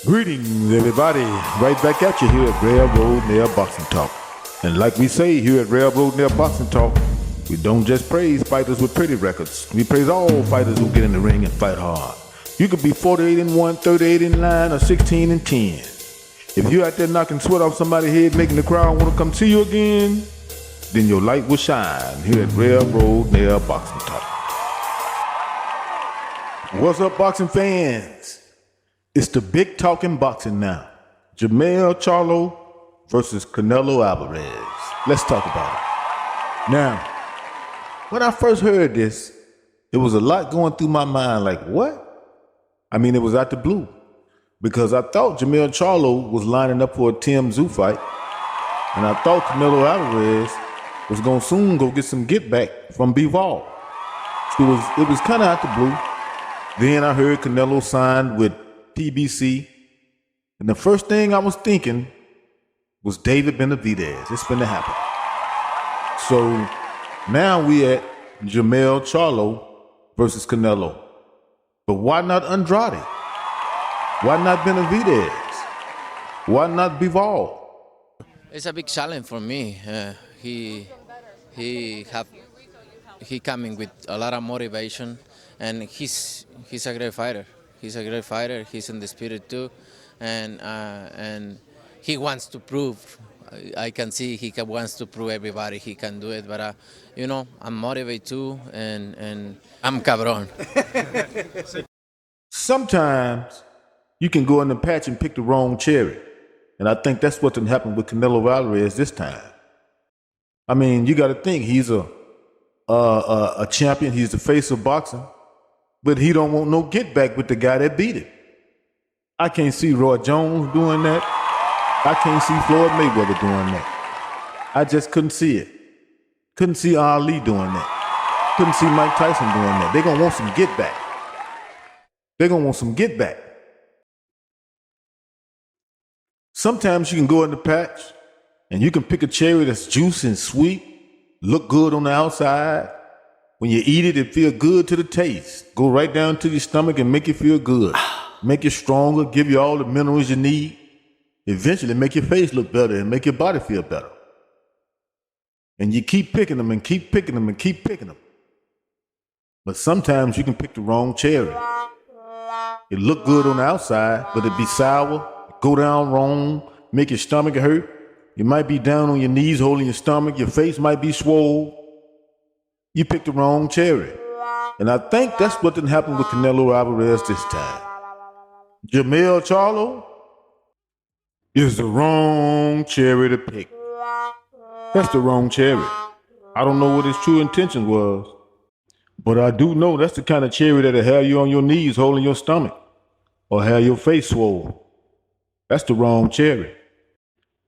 Greetings, everybody. Right back at you here at Railroad Nail Boxing Talk. And like we say here at Railroad Nail Boxing Talk, we don't just praise fighters with pretty records. We praise all fighters who get in the ring and fight hard. You could be 48-1, 38-9, or 16-10. If you're out there knocking sweat off somebody's head, making the crowd want to come see you again, then your light will shine here at Railroad Nail Boxing Talk. What's up, boxing fans? It's the big talking boxing now. Jermell Charlo versus Canelo Alvarez. Let's talk about it. Now, when I first heard this, it was a lot going through my mind like, what? I mean, it was out the blue. Because I thought Jermell Charlo was lining up for a Tim Tszyu fight. And I thought Canelo Alvarez was going to soon go get some get back from Bivol. So it was kind of out the blue. Then I heard Canelo signed with PBC, and the first thing I was thinking was David Benavidez. It's finna happen. So now we at Jermell Charlo versus Canelo. But why not Andrade? Why not Benavidez? Why not Bivol? It's a big challenge for me. He coming with a lot of motivation, and he's a great fighter. He's a great fighter. He's in the spirit too, and he wants to prove. I can see he wants to prove everybody he can do it. But I'm motivated too, and I'm cabron. Sometimes you can go in the patch and pick the wrong cherry, and I think that's what done happened with Canelo Alvarez this time. I mean, you got to think he's a champion. He's the face of boxing. But he don't want no get back with the guy that beat him. I can't see Roy Jones doing that. I can't see Floyd Mayweather doing that. I just couldn't see it. Couldn't see Ali doing that. Couldn't see Mike Tyson doing that. They're going to want some get back. They're going to want some get back. Sometimes you can go in the patch and you can pick a cherry that's juicy and sweet, look good on the outside. When you eat it, it feels good to the taste. Go right down to your stomach and make you feel good. Make you stronger, give you all the minerals you need. Eventually make your face look better and make your body feel better. And you keep picking them and keep picking them and keep picking them. But sometimes you can pick the wrong cherry. It look good on the outside, but it be sour, go down wrong, make your stomach hurt. You might be down on your knees holding your stomach. Your face might be swole. You picked the wrong cherry. And I think that's what didn't happen with Canelo Alvarez this time. Jermell Charlo is the wrong cherry to pick. That's the wrong cherry. I don't know what his true intention was, but I do know that's the kind of cherry that'll have you on your knees holding your stomach or have your face swole. That's the wrong cherry.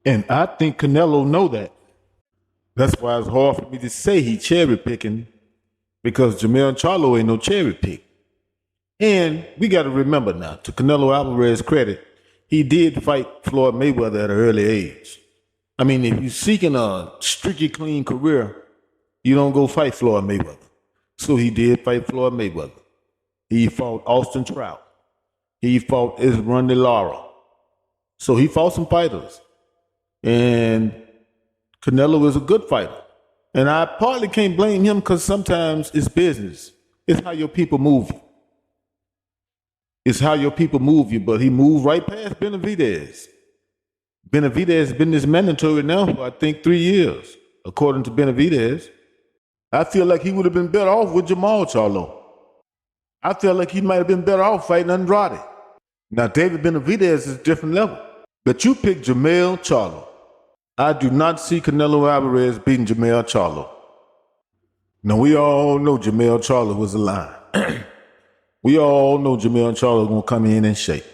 And I think Canelo know that. That's why it's hard for me to say he cherry picking, because Jermell Charlo ain't no cherry pick. And we got to remember now, to Canelo Alvarez's credit, he did fight Floyd Mayweather at an early age. I mean, if you're seeking a strictly clean career, you don't go fight Floyd Mayweather. So he did fight Floyd Mayweather. He fought Austin Trout. He fought Isrun Lara. So he fought some fighters. And Canelo is a good fighter. And I partly can't blame him because sometimes it's business. It's how your people move you. It's how your people move you, but he moved right past Benavidez. Benavidez has been this mandatory now for, I think, 3 years, according to Benavidez. I feel like he would have been better off with Jermell Charlo. I feel like he might have been better off fighting Andrade. Now, David Benavidez is a different level. But you pick Jermell Charlo. I do not see Canelo Alvarez beating Jermell Charlo. Now, we all know Jermell Charlo was a lie. We all know Jermell Charlo going to come in and shake.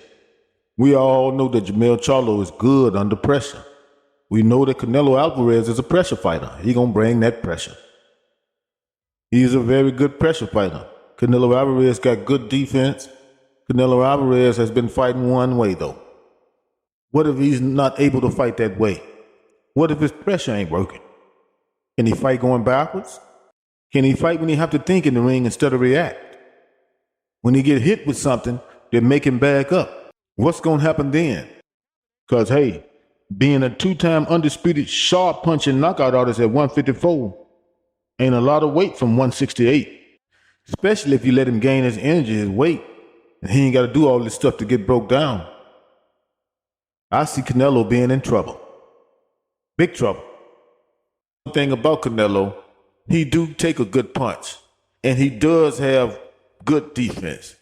We all know that Jermell Charlo is good under pressure. We know that Canelo Alvarez is a pressure fighter. He going to bring that pressure. He's a very good pressure fighter. Canelo Alvarez got good defense. Canelo Alvarez has been fighting one way, though. What if he's not able to fight that way? What if his pressure ain't working? Can he fight going backwards? Can he fight when he have to think in the ring instead of react? When he get hit with something, they make him back up. What's going to happen then? Because, hey, being a two-time undisputed sharp punching knockout artist at 154 ain't a lot of weight from 168, especially if you let him gain his energy, his weight, and he ain't got to do all this stuff to get broke down. I see Canelo being in trouble. Big trouble. One thing about Canelo, he do take a good punch, and he does have good defense.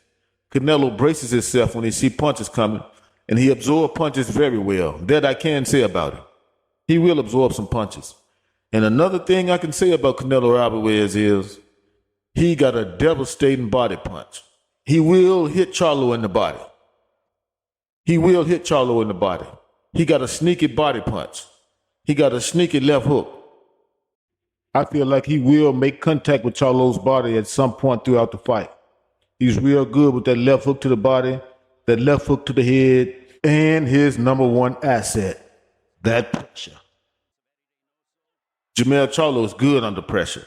Canelo braces himself when he see punches coming, and he absorbs punches very well. That I can say about him. He will absorb some punches. And another thing I can say about Canelo Alvarez is he got a devastating body punch. He will hit Charlo in the body. He will hit Charlo in the body. He got a sneaky body punch. He got a sneaky left hook. I feel like he will make contact with Charlo's body at some point throughout the fight. He's real good with that left hook to the body, that left hook to the head, and his number one asset, that pressure. Jermell Charlo is good under pressure.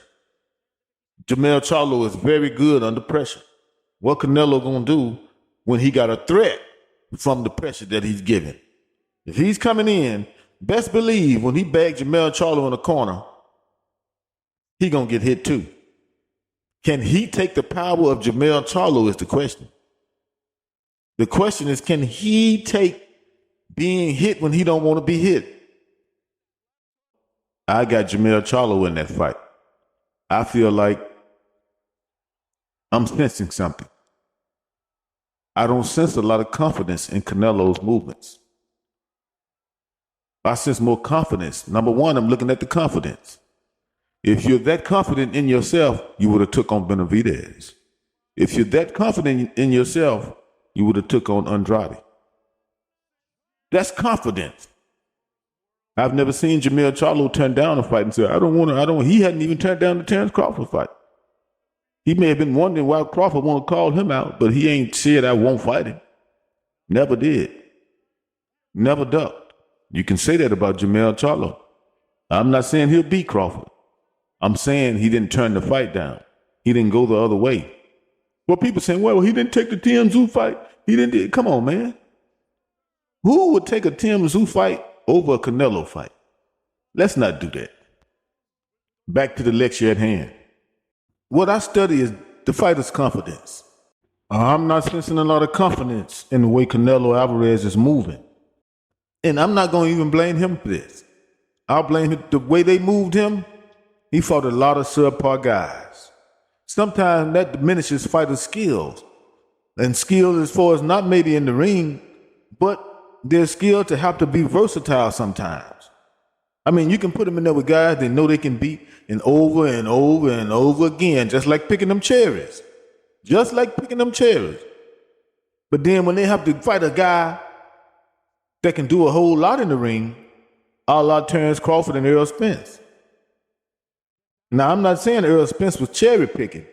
Jermell Charlo is very good under pressure. What Canelo gonna do when he got a threat from the pressure that he's given? If he's coming in, best believe when he bags Jermell Charlo in the corner, he gonna get hit too. Can he take the power of Jermell Charlo is the question. The question is, can he take being hit when he don't want to be hit? I got Jermell Charlo in that fight. I feel like I'm sensing something. I don't sense a lot of confidence in Canelo's movements. I sense more confidence. Number one, I'm looking at the confidence. If you're that confident in yourself, you would have took on Benavidez. If you're that confident in yourself, you would have took on Andrade. That's confidence. I've never seen Jermell Charlo turn down a fight and say, he hadn't even turned down the Terrence Crawford fight. He may have been wondering why Crawford want to call him out, but he ain't said I won't fight him. Never did. Never ducked. You can say that about Jermell Charlo. I'm not saying he'll beat Crawford. I'm saying he didn't turn the fight down. He didn't go the other way. Well, people saying, well, he didn't take the Tim Tszyu fight. He didn't do it. Come on, man. Who would take a Tim Tszyu fight over a Canelo fight? Let's not do that. Back to the lecture at hand. What I study is the fighter's confidence. I'm not sensing a lot of confidence in the way Canelo Alvarez is moving. And I'm not going to even blame him for this. I'll blame him the way they moved him. He fought a lot of subpar guys. Sometimes that diminishes fighters' skills. And skill as far as not maybe in the ring, but their skill to have to be versatile sometimes. I mean, you can put them in there with guys they know they can beat and over and over and over again, just like picking them cherries. Just like picking them cherries. But then when they have to fight a guy that can do a whole lot in the ring, a la Terrence Crawford and Errol Spence. Now, I'm not saying Errol Spence was cherry picking,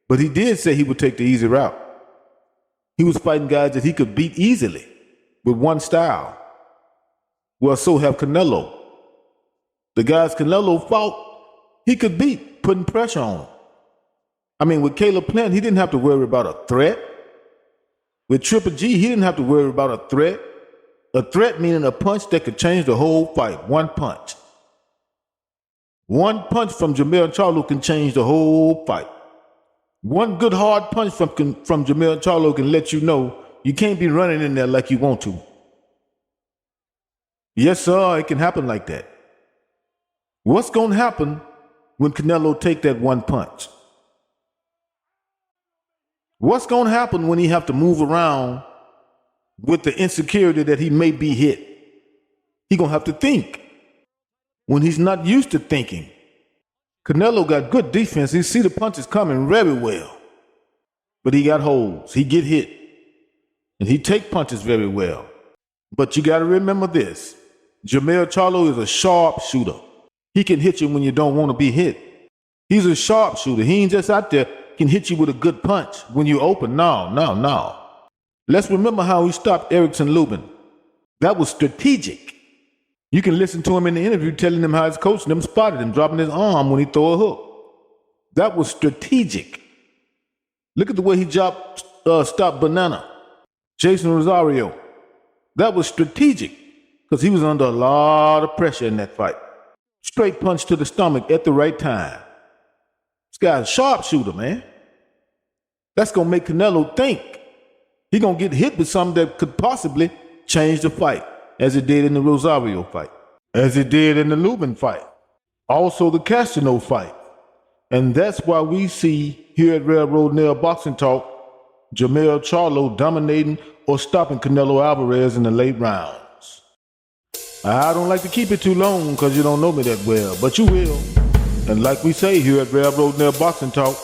but he did say he would take the easy route. He was fighting guys that he could beat easily with one style. Well, so have Canelo. The guys Canelo fought, he could beat, putting pressure on him. I mean, with Caleb Plant, he didn't have to worry about a threat. With Triple G, he didn't have to worry about a threat. A threat meaning a punch that could change the whole fight. One punch. One punch from Jermell Charlo can change the whole fight. One good hard punch from Jermell Charlo can let you know you can't be running in there like you want to. Yes, sir, it can happen like that. What's going to happen when Canelo take that one punch? What's going to happen when he have to move around with the insecurity that he may be hit? He going to have to think when he's not used to thinking. Canelo got good defense. He see the punches coming very well. But he got holes. He get hit. And he take punches very well. But you got to remember this. Jermell Charlo is a sharp shooter. He can hit you when you don't want to be hit. He's a sharp shooter. He ain't just out there can hit you with a good punch when you open. No. Let's remember how he stopped Erickson Lubin. That was strategic. You can listen to him in the interview telling him how his coach them spotted him dropping his arm when he throw a hook. That was strategic. Look at the way he stopped Banana, Jason Rosario. That was strategic because he was under a lot of pressure in that fight. Straight punch to the stomach at the right time. This guy's a sharpshooter, man. That's going to make Canelo think. He going to get hit with something that could possibly change the fight, as it did in the Rosario fight, as it did in the Lubin fight, also the Castano fight. And that's why we see here at Railroad Nail Boxing Talk, Jermell Charlo dominating or stopping Canelo Alvarez in the late rounds. I don't like to keep it too long because you don't know me that well, but you will. And like we say here at Railroad Nail Boxing Talk,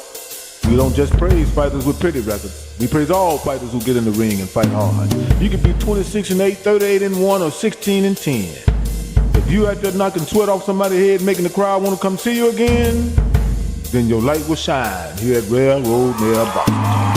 we don't just praise fighters with pretty records. We praise all fighters who get in the ring and fight hard. You can be 26-8, 38-1, or 16-10. If you out there knocking sweat off somebody's head, making the crowd want to come see you again, then your light will shine here at Railroad Nail Boxing Talk.